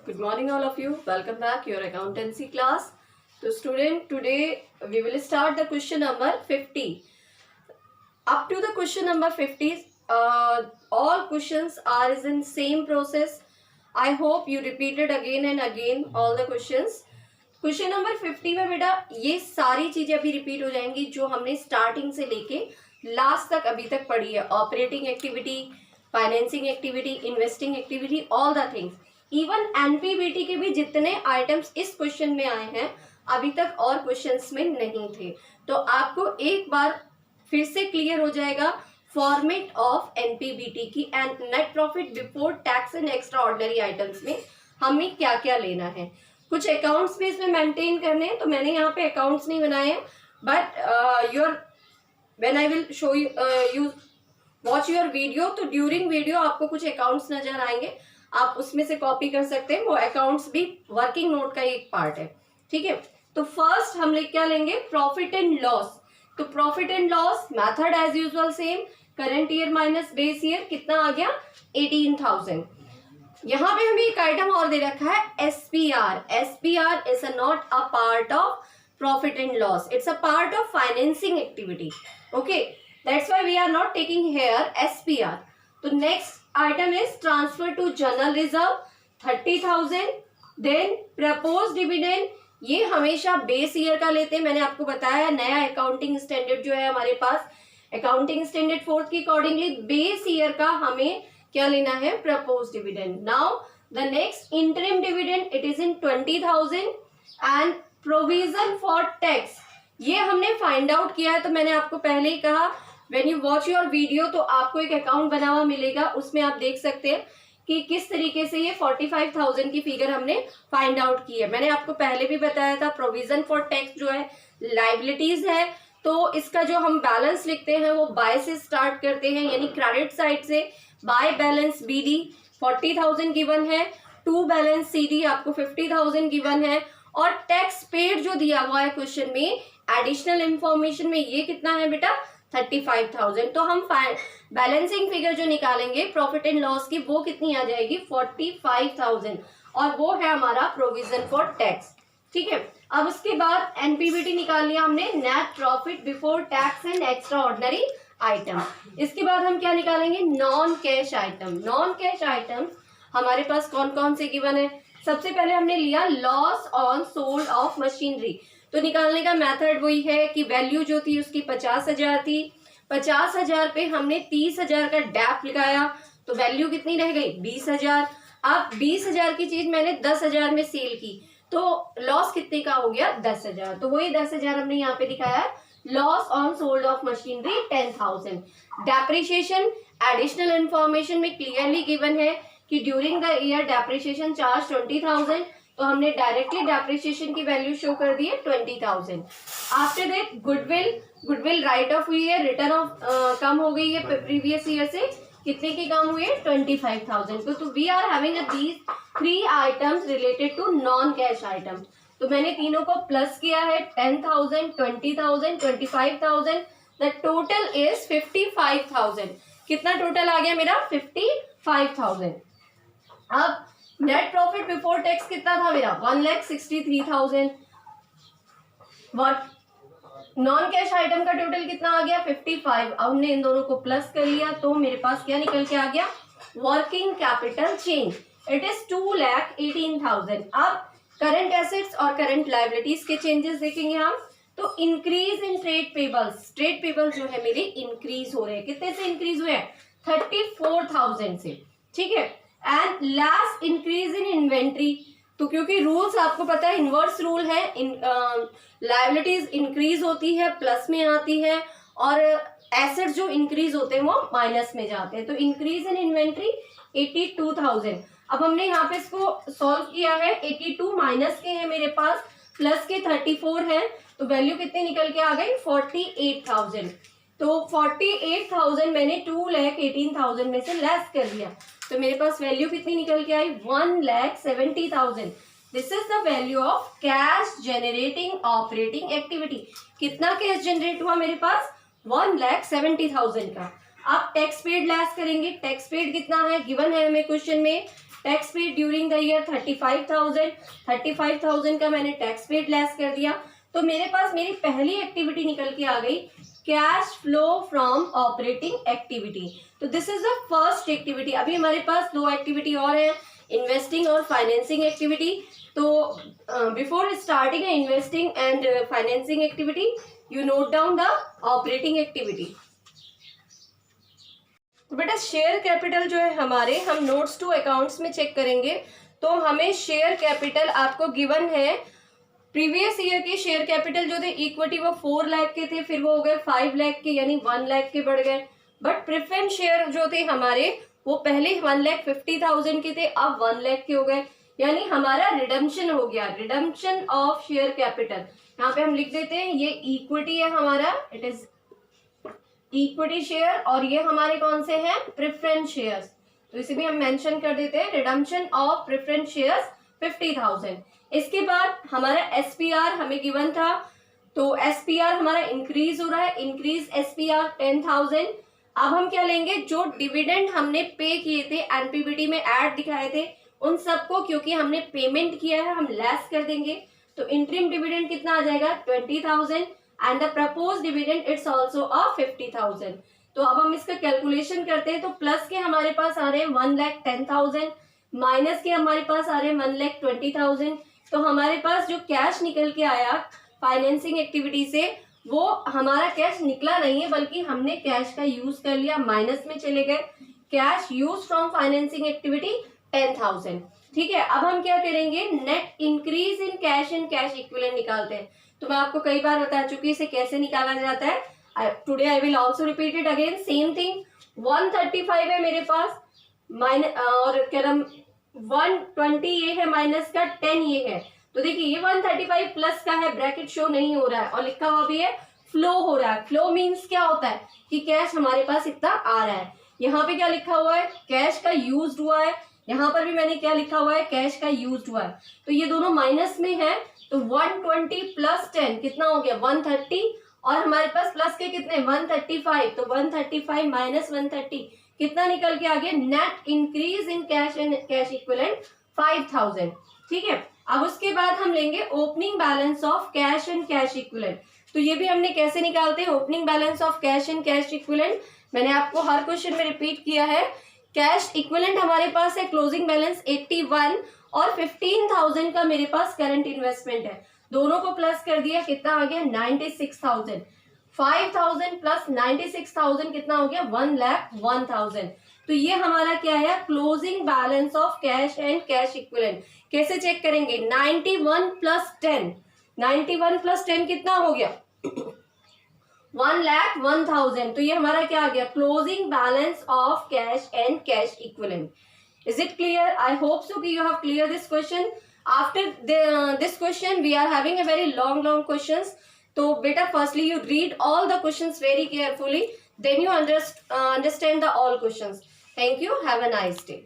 Good morning all of you. Welcome back your accountancy class. So student, today we will start the question number 50. Up to the question number 50, all questions are in same process. I hope you repeated again and again all the questions. Question number 50 में बेटा ये सारी चीजें अभी repeat हो जाएंगी जो हमने स्टार्टिंग से लेके लास्ट तक अभी तक पढ़ी है. Operating activity, financing activity, investing activity, all the things. Even NPBT के भी जितने आइटम्स इस क्वेश्चन में आए हैं अभी तक और क्वेश्चंस में नहीं थे. तो आपको एक बार फिर से क्लियर हो जाएगा फॉर्मेट ऑफ एनपीबीटी की and net profit before tax and extra ordinary items में हमें क्या क्या लेना है. कुछ अकाउंट्स भी इसमें मेंटेन करने हैं, तो मैंने यहाँ पे अकाउंट्स नहीं बनाए हैं, but when I will show you watch your video, तो ड्यूरिंग वीडियो आपको कुछ अकाउंट्स नजर आएंगे, आप उसमें से कॉपी कर सकते हैं. वो अकाउंट्स भी वर्किंग नोट का एक पार्ट है. ठीक है, तो फर्स्ट हम लोग क्या लेंगे, प्रॉफिट एंड लॉस. तो profit and loss method as usual same, current year minus base year, कितना आ गया 18,000. यहाँ पे हमें एक आइटम और दे रखा है SPR. SPR is not a part of profit and loss, it's a part of financing activity. Okay, that's why we are not taking here SPR. तो next item is transfer to general reserve 30,000. Then propose dividend, ये हमेशा base year का लेते हैं. मैंने आपको बताया नया अकाउंटिंग स्टैंडर्ड जो है हमारे पास, अकाउंटिंग स्टैंडर्ड 4 के अकॉर्डिंगली बेस ईयर का हमें क्या लेना है, propose dividend. Now the next interim dividend, it is in 20,000. And provision for tax, ये हमने फाइंड आउट किया है. तो मैंने आपको पहले ही कहा when you watch your video तो आपको एक अकाउंट बना हुआ मिलेगा, उसमें आप देख सकते हैं कि किस तरीके से ये 45,000 की फिगर हमने फाइंड आउट की है. मैंने आपको पहले भी बताया था प्रोविजन फॉर टैक्स जो है लाइबिलिटीज है, तो इसका जो हम बैलेंस लिखते हैं वो बाय से स्टार्ट करते हैं, यानी क्रेडिट साइड से बाय बैलेंस बीडी 40,000 गिवन है, टू बैलेंस सीडी आपको 50,000 गिवन है, और टैक्स पेड जो दिया हुआ है क्वेश्चन में एडिशनल इंफॉर्मेशन में ये कितना है बेटा 35,000. तो हम बैलेंसिंग फिगर जो निकालेंगे प्रॉफिट एंड लॉस की वो कितनी आ जाएगी 45,000, और वो है हमारा प्रोविजन फॉर टैक्स. ठीक है, अब उसके बाद एनपीबीटी निकाल लिया हमने, net profit before tax and extra ordinary item. इसके बाद हम क्या निकालेंगे, non cash item. Non cash item हमारे पास कौन कौन से गिवन है. सबसे पहले हमने लिया loss on sold off machinery. तो निकालने का मेथड वही है कि वैल्यू जो थी उसकी 50,000 थी, 50,000 पे हमने 30,000 का डैप लगाया, तो वैल्यू कितनी रह गई 20,000. अब 20,000 की चीज मैंने 10,000 में सेल की, तो लॉस कितने का हो गया 10,000. तो वही 10,000 हमने यहाँ पे दिखाया है. Loss on sold off machinery 10,000. Depreciation additional information में क्लियरली गिवन है कि during the year depreciation charge 20,000, तो हमने डायरेक्टली डेप्रिसिएशन की वैल्यू शो कर दी है 20,000. After that goodwill right of हुई है, रिटर्न ऑफ कम हो गई है प्रीवियस ईयर से, कितने की कम हुई है 25,000. तो we are having these 3 items related to non cash item. तो मैंने तीनों को प्लस किया है, 10,000, 20,000, 25,000. The total is 55,000. कितना टोटल आ गया मेरा 55,000. अब नेट प्रॉफिट बिफोर टैक्स कितना था मेरा 1,63,000. नॉन कैश आइटम का टोटल कितना आ गया 55. अब हमने इन दोनों को प्लस कर लिया, तो मेरे पास क्या निकल के आ गया, working capital change, it is 2,18,000. अब करंट एसेट्स और करंट लायबिलिटीज के चेंजेस देखेंगे हम. तो increase in trade payables, trade payables जो है मेरे इंक्रीज हो रहे हैं. कितने से इंक्रीज हुए हैं 34,000 से. ठीक है, and last increase in inventory. तो क्योंकि रूल्स आपको पता है इनवर्स रूल है, लायबिलिटीज इंक्रीज होती है प्लस में आती है, और एसेट्स जो इंक्रीज होते हैं वो माइनस में जाते हैं. तो इंक्रीज इन इन्वेंट्री 82,000. अब हमने यहाँ पे इसको सॉल्व किया है, 82 माइनस के हैं मेरे पास, प्लस के 34 है, तो वैल्यू कितनी निकल के आ गई 48,000. तो 48,000 मैंने 2,18,000 में से लेस कर दिया, तो मेरे पास वैल्यू कितनी निकल के आई 1,70,000. This is the value of cash generating operating activity. कितना कैश जनरेट हुआ मेरे पास 1,70,000 का. आप टैक्स पेड लेस करेंगे, टैक्स पेड कितना है गिवन है हमें क्वेश्चन में tax paid during the year 35,000 का मैंने टैक्स पेड लेस कर दिया। तो मेरे पास मेरी पहली एक्टिविटी निकल के आ गई, cash flow from operating activity. तो this is the first activity. अभी हमारे पास 2 एक्टिविटी और है, इन्वेस्टिंग और फाइनेंसिंग एक्टिविटी। तो before starting investing and financing activity, you note down the operating activity. तो बेटा शेयर कैपिटल जो है हमारे, हम नोट्स टू अकाउंट्स में चेक करेंगे तो हमें शेयर कैपिटल आपको गिवन है। प्रीवियस ईयर के शेयर कैपिटल जो थे इक्विटी वो 4 लाख के थे, फिर वो हो गए 5 लाख के, यानी 1 लाख के बढ़ गए। बट प्रेफरेंस शेयर जो थे हमारे वो पहले 1,50,000 के थे, अब 1 लाख के हो गए, यानी हमारा रिडम्पशन हो गया, रिडम्पशन ऑफ शेयर कैपिटल। यहाँ पे हम लिख देते हैं ये इक्विटी है हमारा, इट इज इक्विटी शेयर, और ये हमारे कौन से हैं, प्रेफरेंस शेयर्स। तो इसे भी हम मेंशन कर देते हैं, रिडम्पशन ऑफ प्रेफरेंस शेयर्स 50,000। इसके बाद हमारा एसपीआर हमें गिवन था, तो एसपीआर हमारा इंक्रीज हो रहा है, इंक्रीज एसपीआर 10,000। अब हम क्या लेंगे, जो डिविडेंड हमने पे किए थे एनपीबीटी में ऐड दिखाए थे उन सबको, क्योंकि हमने पेमेंट किया है हम लेस कर देंगे। तो इंटरिम डिविडेंड कितना आ जाएगा, 20,000, and the propose dividend it's also 50,000। तो अब हम इसका कैलकुलेशन करते हैं। तो प्लस के हमारे पास आ रहे हैं 1,10,000, माइनस के हमारे पास आ रहे हैं 1,20,000। तो हमारे पास जो कैश निकल के आया फाइनेंसिंग एक्टिविटी से, वो हमारा कैश निकला नहीं है, बल्कि हमने कैश का यूज कर लिया, माइनस में चले गए। Cash use from financing activity 10,000। ठीक है, अब हम क्या करेंगे, net increase in cash and cash equivalent निकालते हैं। तो मैं आपको कई बार बता चुकी इसे कैसे निकाला जाता है। Today I will also repeat it again, same thing. 135 है मेरे पास, माइनस और क्या नाम 120 ये है, माइनस का 10 ये है। तो देखिए ये 135 प्लस का है, ब्रैकेट शो नहीं हो रहा है, और लिखा हुआ भी है फ्लो हो रहा है। फ्लो मीन्स क्या होता है कि कैश हमारे पास इतना आ रहा है। यहाँ पे क्या लिखा हुआ है, कैश का यूज हुआ है। यहाँ पर भी मैंने क्या लिखा हुआ है, कैश का यूज हुआ है। तो ये दोनों माइनस में है, तो 120 प्लस 10 कितना हो गया, 130, और हमारे पास प्लस के कितने 135। तो 135 माइनस 130 कितना निकल के आ गया, net increase in cash and cash equivalent 5,000। ठीक है, अब उसके बाद हम लेंगे opening balance of cash and cash equivalent. तो ये भी हमने कैसे निकालते हैं, opening balance of cash and cash equivalent मैंने आपको हर क्वेश्चन में रिपीट किया है। कैश इक्विवेलेंट हमारे पास है क्लोजिंग बैलेंस 81, और 15,000 का मेरे पास करंट इन्वेस्टमेंट है। दोनों को प्लस कर दिया, कितना आ गया 96,000। 5,000 प्लस 96,000 कितना हो गया, 1,01,000। तो ये हमारा क्या है, closing balance of cash and cash equivalent. कैसे चेक करेंगे, 91 प्लस 10, 91 प्लस 10 कितना हो गया 1,01,000। तो ये हमारा क्या आ गया, closing balance of cash and cash equivalent. Is it clear? I hope so you have cleared this question. After this question we are having a very long questions. So beta firstly you read all the questions very carefully, then you understand the all questions. Thank you. Have a nice day.